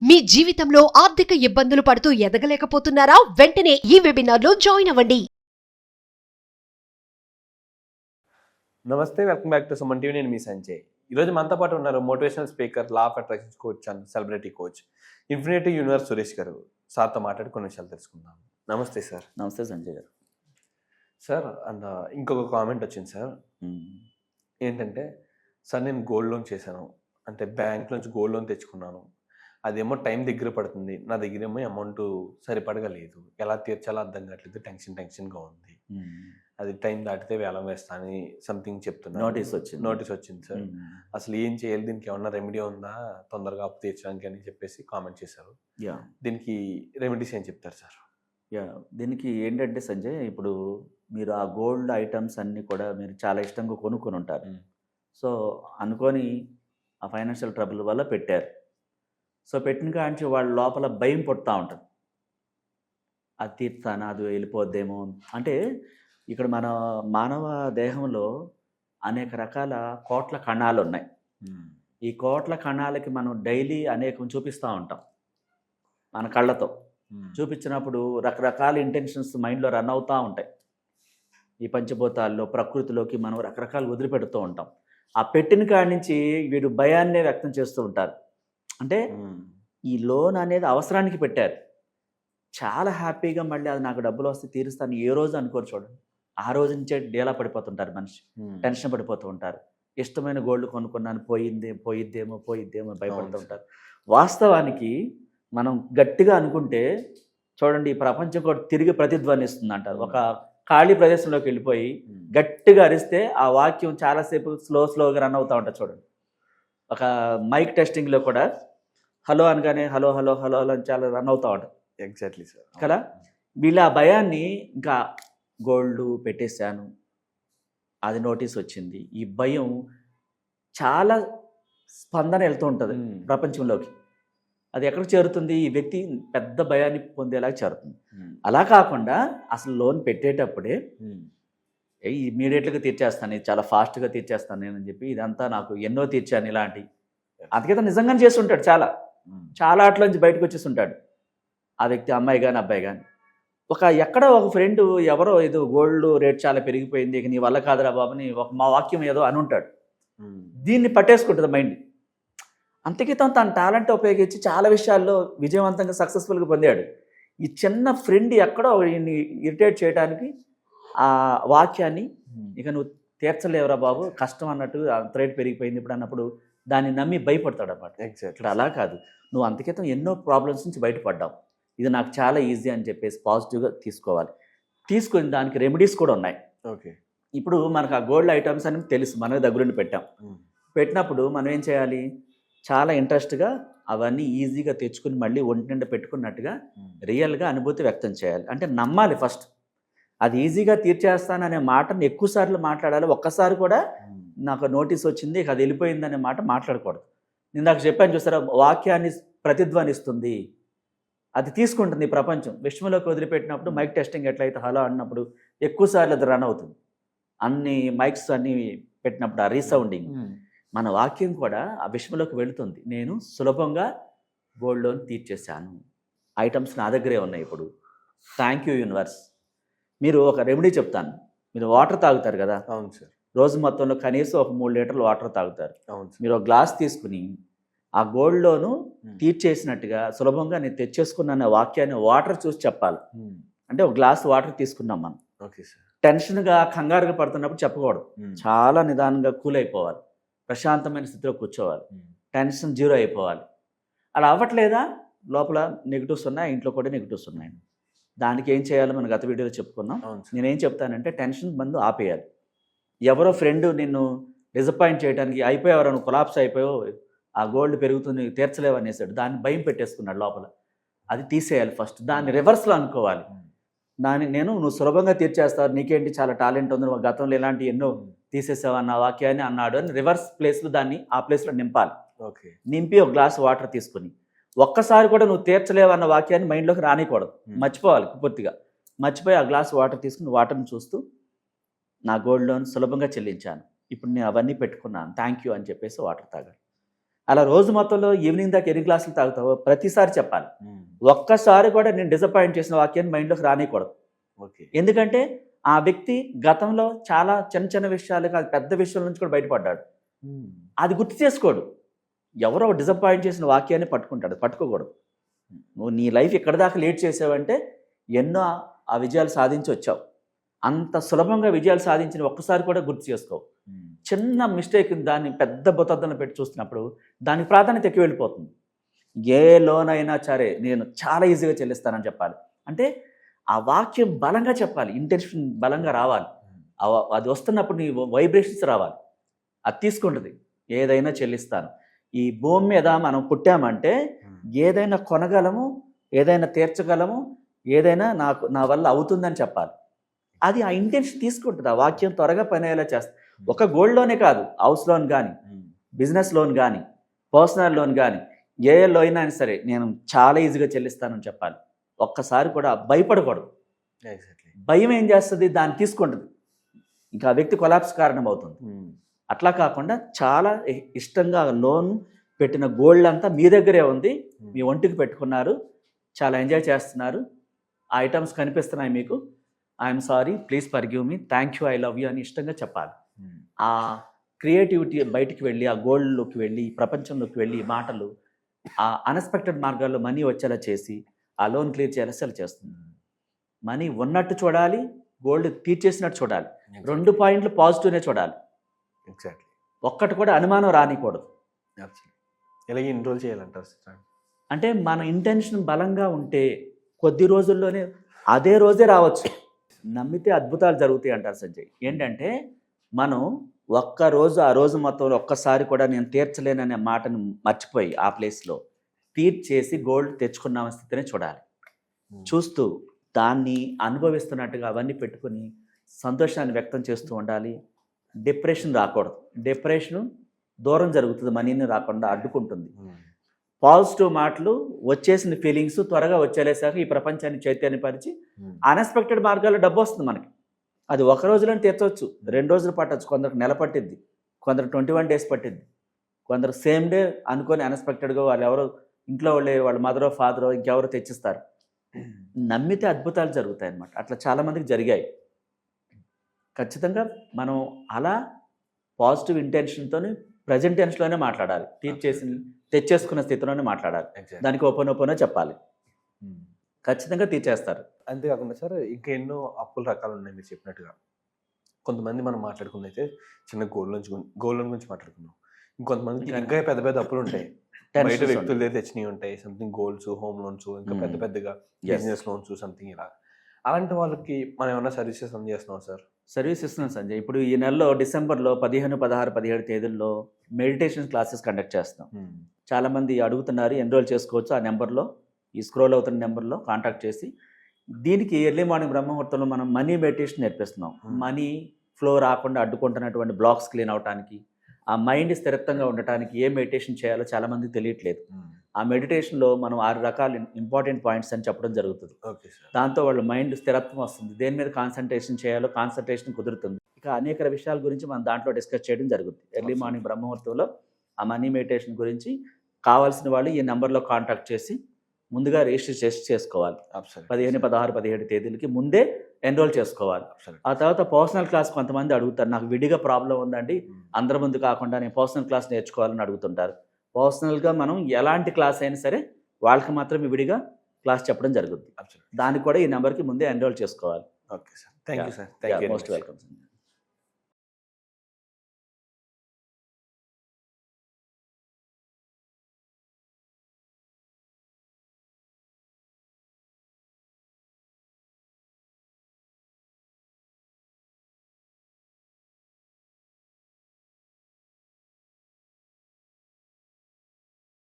మీ జీవితంలో ఆర్థిక ఇబ్బందులు పడుతూ ఎదగలేకపోతున్నారా? వెంటనే ఈ వెబినార్లో జాయిన్ అవ్వండి. నమస్తే, welcome back to Suman TV. నేను మీ సంజయ్. ఈరోజు మనతో పాటు ఉన్నారు motivational speaker, law of attractions coach and celebrity coach infinity universe Suresh గారు. సార్తో మాట్లాడి కొన్ని విషయాలు తెలుసుకుందాం. నమస్తే సార్. నమస్తే సంజయ్ గారు. సార్ అండ్ ఇంకొక కామెంట్ వచ్చింది సార్. ఏంటంటే, సార్ నేను గోల్డ్ లోన్ చేశాను, అంటే బ్యాంక్ నుంచి గోల్డ్ లోన్ తెచ్చుకున్నాను, అదేమో టైం దగ్గర పడుతుంది, నా దగ్గర ఏమో అమౌంట్ సరిపడగా లేదు, ఎలా తీర్చాలో అర్థం కావట్లేదు, టెన్షన్గా ఉంది, అది టైం దాటితే వేలం వేస్తా అని సంథింగ్ చెప్తున్నా. నోటీస్ వచ్చింది సార్. అసలు ఏం చేయాలి, దీనికి ఏమన్నా రెమెడీ ఉందా తొందరగా అప్పు తీర్చడానికి అని చెప్పేసి కామెంట్ చేశారు. దీనికి రెమెడీస్ ఏం చెప్తారు సార్? దీనికి ఏంటంటే సంజయ్, ఇప్పుడు మీరు ఆ గోల్డ్ ఐటమ్స్ అన్నీ కూడా మీరు చాలా ఇష్టంగా కొనుక్కొని ఉంటారు. సో అనుకొని ఆ ఫైనాన్షియల్ ట్రబుల్ వల్ల పెట్టారు. సో పెట్టిన కాంచి వాళ్ళ లోపల భయం పుడతా ఉంటుంది, అది తీర్తానా, అది వెళ్ళిపోద్దేమో. అంటే ఇక్కడ మన మానవ దేహంలో అనేక రకాల కోట్ల కణాలు ఉన్నాయి. ఈ కోట్ల కణాలకి మనం డైలీ అనేకం చూపిస్తూ ఉంటాం మన కళ్ళతో. చూపించినప్పుడు రకరకాల ఇంటెన్షన్స్ మైండ్లో రన్ అవుతూ ఉంటాయి. ఈ పంచభూతాల్లో ప్రకృతిలోకి మనం రకరకాలు వదిలిపెడుతూ ఉంటాం. ఆ పెట్టిన కాడి నుంచి వీడు భయాన్నే వ్యక్తం చేస్తూ ఉంటారు. అంటే ఈ లోన్ అనేది అవసరానికి పెట్టారు, చాలా హ్యాపీగా మళ్ళీ అది నాకు డబ్బులు వస్తే తీరుస్తాను ఏ రోజు అనుకోరు. చూడండి, ఆ రోజు నుంచే డేలా పడిపోతుంటారు మనిషి, టెన్షన్ పడిపోతూ ఉంటారు. ఇష్టమైన గోల్డ్ కొనుక్కున్నాను, పోయిద్దేమో భయపడుతూ ఉంటారు. వాస్తవానికి మనం గట్టిగా అనుకుంటే చూడండి, ఈ ప్రపంచం కూడా తిరిగి ప్రతిధ్వనిస్తుంది అంటారు. ఒక ఖాళీ ప్రదేశంలోకి వెళ్ళిపోయి గట్టిగా అరిస్తే ఆ వాక్యం చాలాసేపు స్లోగా రన్ అవుతూ ఉంటుంది. చూడండి, ఒక మైక్ టెస్టింగ్లో కూడా హలో అనగానే హలో హలో హలో హలో అని చాలా రన్ అవుతూ ఉంటుంది. ఎగ్జాక్ట్లీ సార్ కదా. వీళ్ళ ఆ భయాన్ని, ఇంకా గోల్డ్ పెట్టేశాను, అది నోటీస్ వచ్చింది, ఈ భయం చాలా స్పందన వెళ్తూ ఉంటుంది ప్రపంచంలోకి. అది ఎక్కడికి చేరుతుంది, ఈ వ్యక్తి పెద్ద భయాన్ని పొందేలాగా చేరుతుంది. అలా కాకుండా అసలు లోన్ పెట్టేటప్పుడే ఇమీడియట్గా తీర్చేస్తాను, ఇది చాలా ఫాస్ట్గా తీర్చేస్తాను నేను అని చెప్పి, ఇదంతా నాకు ఎన్నో తీర్చాను ఇలాంటి అందుకే నిజంగానే చేసి ఉంటాడు. చాలా అట్లోంచి బయటకు వచ్చేసి ఉంటాడు ఆ వ్యక్తి, అమ్మాయి కానీ అబ్బాయి కానీ. ఎక్కడో ఒక ఫ్రెండ్ ఎవరో ఏదో గోల్డ్ రేట్ చాలా పెరిగిపోయింది, ఇక నీ వల్ల కాదురా బాబుని మా వాక్యం ఏదో అని ఉంటాడు. దీన్ని పట్టేసుకుంటుంది మైండ్. అంతకితం తన టాలెంట్ ఉపయోగించి చాలా విషయాల్లో విజయవంతంగా సక్సెస్ఫుల్గా పొందాడు. ఈ చిన్న ఫ్రెండ్ ఎక్కడో ఇరిటేట్ చేయడానికి ఆ వాక్యాన్ని, ఇక నువ్వు తీర్చలేవురా బాబు, కష్టం అన్నట్టు, అంత రేట్ పెరిగిపోయింది ఇప్పుడు అన్నప్పుడు దాన్ని నమ్మి భయపడతాడు అన్నమాట. ఇక్కడ అలా కాదు, నువ్వు అంతకితం ఎన్నో ప్రాబ్లమ్స్ నుంచి బయటపడ్డావు, ఇది నాకు చాలా ఈజీ అని చెప్పేసి పాజిటివ్గా తీసుకోవాలి. తీసుకొని దానికి రెమెడీస్ కూడా ఉన్నాయి. ఓకే, ఇప్పుడు మనకు ఆ గోల్డ్ ఐటమ్స్ అని తెలుసు, మనమే దగ్గరుండి పెట్టినప్పుడు మనం ఏం చేయాలి, చాలా ఇంట్రెస్ట్గా అవన్నీ ఈజీగా తెచ్చుకుని మళ్ళీ ఒంటి నిండా పెట్టుకున్నట్టుగా రియల్గా అనుభూతి వ్యక్తం చేయాలి. అంటే నమ్మాలి ఫస్ట్. అది ఈజీగా తీర్చేస్తాననే మాటను ఎక్కువసార్లు మాట్లాడాలి. ఒక్కసారి కూడా నాకు నోటీస్ వచ్చింది ఇక అది వెళ్ళిపోయిందనే మాట మాట్లాడకూడదు. నేను నాకు చెప్పాను చూసారా, వాక్యాన్ని ప్రతిధ్వనిస్తుంది, అది తీసుకుంటుంది ఈ ప్రపంచం. విశ్వంలోకి వదిలిపెట్టినప్పుడు మైక్ టెస్టింగ్ ఎట్లయితే హలో అన్నప్పుడు ఎక్కువసార్లు అది రన్ అవుతుంది. అన్ని మైక్స్ అన్ని పెట్టినప్పుడు ఆ రీసౌండింగ్, మన వాక్యం కూడా ఆ విశ్వంలోకి వెళుతుంది. నేను సులభంగా గోల్డ్ లోన్ తీర్చేశాను, ఐటమ్స్ నా దగ్గరే ఉన్నాయి ఇప్పుడు, థ్యాంక్ యూ యూనివర్స్. మీరు ఒక రెమెడీ చెప్తాను. మీరు వాటర్ తాగుతారు కదా. అవును సార్. రోజు మొత్తంలో కనీసం ఒక 3 లీటర్లు వాటర్ తాగుతారు. అవును. మీరు ఒక గ్లాస్ తీసుకుని ఆ గోల్డ్ లోను తీర్చేసినట్టుగా సులభంగా నేను తెచ్చేసుకున్న వాక్యాన్ని వాటర్ చూసి చెప్పాలి. అంటే ఒక గ్లాస్ వాటర్ తీసుకున్నాం మనం. Okay sir. టెన్షన్గా కంగారుగా పడుతున్నప్పుడు చెప్పకూడదు, చాలా నిదానంగా కూల్ అయిపోవాలి, ప్రశాంతమైన స్థితిలో కూర్చోవాలి, టెన్షన్ జీరో అయిపోవాలి. అలా అవ్వట్లేదా, లోపల నెగిటివ్స్ ఉన్నాయి, ఇంట్లో కూడా నెగిటివ్స్ ఉన్నాయి. దానికి ఏం చేయాలో మనం గత వీడియోలో చెప్పుకున్నాం. నేనేం చెప్తానంటే, టెన్షన్ మందు ఆపేయాలి. ఎవరో ఫ్రెండ్ నిన్ను డిసప్పాయింట్ చేయడానికి, అయిపోయావు నువ్వు, కొలాప్స్ అయిపోయావు, ఆ గోల్డ్ పెరుగుతుంది తీర్చలేవు అనేసాడు, దాన్ని భయం పెట్టేసుకున్నాడు లోపల. అది తీసేయాలి ఫస్ట్. దాన్ని రివర్స్లో అనుకోవాలి. నువ్వు సులభంగా తీర్చేస్తావు, నీకేంటి చాలా టాలెంట్ ఉంది, నువ్వు గతంలో ఇలాంటి ఎన్నో తీసేసావు అన్న వాక్యాన్ని అన్నాడు అని రివర్స్ ప్లేస్లో దాన్ని ఆ ప్లేస్లో నింపాలి. ఓకే. నింపి ఒక గ్లాస్ వాటర్ తీసుకుని ఒక్కసారి కూడా నువ్వు తీర్చలేవు అన్న వాక్యాన్ని మైండ్లోకి రానికూడదు, మర్చిపోవాలి పూర్తిగా. మర్చిపోయి ఆ గ్లాస్ వాటర్ తీసుకుని వాటర్ని చూస్తూ, నా గోల్డ్ లోన్ సులభంగా చెల్లించాను, ఇప్పుడు నేను అవన్నీ పెట్టుకున్నాను, థ్యాంక్ యూ అని చెప్పేసి వాటర్ తాగాలి. అలా రోజు మొత్తంలో ఈవినింగ్ దాకా ఎన్ని గ్లాసులు తాగుతావో ప్రతిసారి చెప్పాలి. ఒక్కసారి కూడా నేను డిసప్పాయింట్ చేసిన వాక్యాన్ని మైండ్లోకి రానియకూడదు. ఓకే. ఎందుకంటే ఆ వ్యక్తి గతంలో చాలా చిన్న చిన్న విషయాలు కాదు పెద్ద విషయాల నుంచి కూడా బయటపడ్డాడు. అది గుర్తు చేసుకోడు. ఎవరో డిసప్పాయింట్ చేసిన వాక్యాన్ని పట్టుకుంటాడు, పట్టుకోకూడదు. నువ్వు నీ లైఫ్ ఎక్కడి దాకా లీడ్ చేసావంటే ఎన్నో ఆ విజయాలు సాధించి వచ్చావు. అంత సులభంగా విజయాలు సాధించిన ఒక్కసారి కూడా గుర్తు చేసుకోవు. చిన్న మిస్టేక్ దాన్ని పెద్ద బొతద్దలను పెట్టి చూస్తున్నప్పుడు దానికి ప్రాధాన్యత ఎక్కువ వెళ్ళిపోతుంది. ఏ లోన్ అయినా సరే నేను చాలా ఈజీగా చెల్లిస్తానని చెప్పాలి. అంటే ఆ వాక్యం బలంగా చెప్పాలి, ఇంటెన్షన్ బలంగా రావాలి. అది వస్తున్నప్పుడు నీ వైబ్రేషన్స్ రావాలి. అది తీసుకుంటుంది, ఏదైనా చెల్లిస్తాను. ఈ భూమి మీద మనం పుట్టామంటే ఏదైనా కొనగలము, ఏదైనా తీర్చగలము, ఏదైనా నా వల్ల అవుతుందని చెప్పాలి. అది ఆ ఇంటెన్షన్ తీసుకుంటుంది. ఆ వాక్యం త్వరగా పని అయ్యేలా చేస్తుంది. ఒక గోల్డ్ లోనే కాదు, హౌస్ లోన్ కానీ, బిజినెస్ లోన్ కానీ, పర్సనల్ లోన్ కానీ, ఏ లోన్ అయినా సరే నేను చాలా ఈజీగా చెల్లిస్తానని చెప్పాలి. ఒక్కసారి కూడా భయపడకూడదు. భయం ఏం చేస్తుంది, దాన్ని తీసుకుంటుంది, ఇంకా ఆ వ్యక్తి కొలాప్స్ కారణం అవుతుంది. అట్లా కాకుండా చాలా ఇష్టంగా లోన్ పెట్టిన గోల్డ్ అంతా మీ దగ్గరే ఉంది, మీ ఒంటికి పెట్టుకున్నారు, చాలా ఎంజాయ్ చేస్తున్నారు, ఆ ఐటమ్స్ కనిపిస్తున్నాయి మీకు, I'm sorry, please forgive me, thank you, I love you అని ఇష్టంగా చెప్పాలి. ఆ క్రియేటివిటీ బయటికి వెళ్ళి, ఆ గోల్డ్లోకి వెళ్ళి, ప్రపంచంలోకి వెళ్ళి మాటలు ఆ అన్ఎక్స్పెక్టెడ్ మార్గాల్లో మనీ వచ్చేలా చేసి ఆ లోన్ క్లియర్ చేయాలి చేస్తుంది. మనీ ఉన్నట్టు చూడాలి, గోల్డ్ తీర్చేసినట్టు చూడాలి. 2 పాయింట్లు పాజిటివ్నే చూడాలి. ఎగ్జాక్ట్లీ. ఒక్కటి కూడా అనుమానం రానికూడదు. ఎలాగ ఎన్రోల్ చేయాలంటారు? అంటే మన ఇంటెన్షన్ బలంగా ఉంటే కొద్ది రోజుల్లోనే అదే రోజే రావచ్చు. నమ్మితే అద్భుతాలు జరుగుతాయి అంటారు సంజయ్. ఏంటంటే మనం ఆ రోజు మొత్తంలో ఒక్కసారి కూడా నేను తీర్చలేననే మాటను మర్చిపోయి ఆ ప్లేస్లో తీర్చేసి గోల్డ్ తెచ్చుకున్న స్థితిని చూడాలి. చూస్తూ దాన్ని అనుభవిస్తున్నట్టుగా అవన్నీ పెట్టుకుని సంతోషాన్ని వ్యక్తం చేస్తూ ఉండాలి. డిప్రెషన్ రాకూడదు. డిప్రెషన్ దూరం జరుగుతుంది, మనీని రాకుండా అడ్డుకుంటుంది. పాజిటివ్ మాటలు, వచ్చేసిన ఫీలింగ్స్ త్వరగా వచ్చేలేసాక ఈ ప్రపంచాన్ని చైతన్యపరిచి అన్ఎక్స్పెక్టెడ్ మార్గాల్లో డబ్బు వస్తుంది మనకి. అది ఒక రోజులోనే తీర్చవచ్చు, 2 రోజులు పట్టవచ్చు, కొందరికి నెల పట్టిద్ది, కొందరికి 21 days పట్టిద్ది, కొందరు సేమ్ డే అనుకొని అన్ఎక్స్పెక్టెడ్గా వాళ్ళు ఎవరో ఇంట్లో వాళ్ళ మదరో ఫాదరో ఇంకెవరో తెచ్చిస్తారు. నమ్మితే అద్భుతాలు జరుగుతాయి అన్నమాట. అట్లా చాలామందికి జరిగాయి. ఖచ్చితంగా మనం అలా పాజిటివ్ ఇంటెన్షన్తోని ప్రజెంట్ టెన్స్లోనే మాట్లాడాలి. తెచ్చేసుకున్న స్థితిలోనే మాట్లాడాలి. దానికి ఓపెన్ చెప్పాలి, ఖచ్చితంగా తీర్చేస్తారు. అంతేకాకుండా సార్ ఇంకా ఎన్నో అప్పుల రకాలు ఉన్నాయి మీరు చెప్పినట్టుగా. కొంతమంది మనం మాట్లాడుకున్నైతే చిన్న గోల్డ్ లోన్ గురించి మాట్లాడుకున్నాం. ఇంకొంతమందికి ఇంకా పెద్ద పెద్ద అప్పులు ఉంటాయి, బయట వ్యక్తుల దగ్గర తెచ్చినవి ఉంటాయి, సంథింగ్ గోల్డ్స్, హోమ్ లోన్స్, ఇంకా పెద్ద పెద్దగా బిజినెస్ లోన్స్, సంథింగ్ ఇలా. అలాంటి వాళ్ళకి మనం ఏమైనా సర్వీసెస్ చేస్తున్నాం సార్? సర్వీస్ ఇస్తున్నాం సంజయ్. ఇప్పుడు ఈ నెలలో డిసెంబర్లో 15, 16, 17 తేదీల్లో మెడిటేషన్ క్లాసెస్ కండక్ట్ చేస్తాం. చాలామంది అడుగుతున్నారు, ఎన్రోల్ చేసుకోవచ్చు. ఆ నెంబర్లో, ఈ స్క్రోల్ అవుతున్న నెంబర్లో కాంటాక్ట్ చేసి, దీనికి ఎర్లీ మార్నింగ్ బ్రహ్మముహూర్తంలో మనం మనీ మెడిటేషన్ నేర్పిస్తున్నాం. మనీ ఫ్లో రాకుండా అడ్డుకుంటున్నటువంటి బ్లాక్స్ క్లీన్ అవడానికి, ఆ మైండ్ స్థిరత్వంగా ఉండటానికి ఏ మెడిటేషన్ చేయాలో చాలామందికి తెలియట్లేదు. ఆ మెడిటేషన్లో మనం 6 రకాల ఇంపార్టెంట్ పాయింట్స్ అని చెప్పడం జరుగుతుంది. దాంతో వాళ్ళ మైండ్ స్థిరత్వం వస్తుంది, దేని మీద కాన్సన్ట్రేషన్ చేయాలో కాన్సన్ట్రేషన్ కుదురుతుంది. ఇక అనేక విషయాల గురించి మనం దాంట్లో డిస్కస్ చేయడం జరుగుతుంది. ఎర్లీ మార్నింగ్ బ్రహ్మముహూర్తంలో ఆ మనీ మెడిటేషన్ గురించి కావాల్సిన వాళ్ళు ఈ నెంబర్లో కాంటాక్ట్ చేసి ముందుగా రిజిస్టర్ చేసుకోవాలి. 15, 16, 17 తేదీలకి ముందే ఎన్రోల్ చేసుకోవాలి. ఆ తర్వాత పర్సనల్ క్లాస్ కొంతమంది అడుగుతారు, నాకు విడిగా ప్రాబ్లం ఉందండి, అందరి ముందు కాకుండా నేను పర్సనల్ క్లాస్ నేర్చుకోవాలని అడుగుతుంటారు. పర్సనల్గా మనం ఎలాంటి క్లాస్ అయినా సరే వాళ్ళకి మాత్రమే విడిగా క్లాస్ చెప్పడం జరుగుతుంది. దానికి కూడా ఈ నెంబర్కి ముందే ఎన్రోల్ చేసుకోవాలి. Okay sir, thank you sir, thank you, most welcome.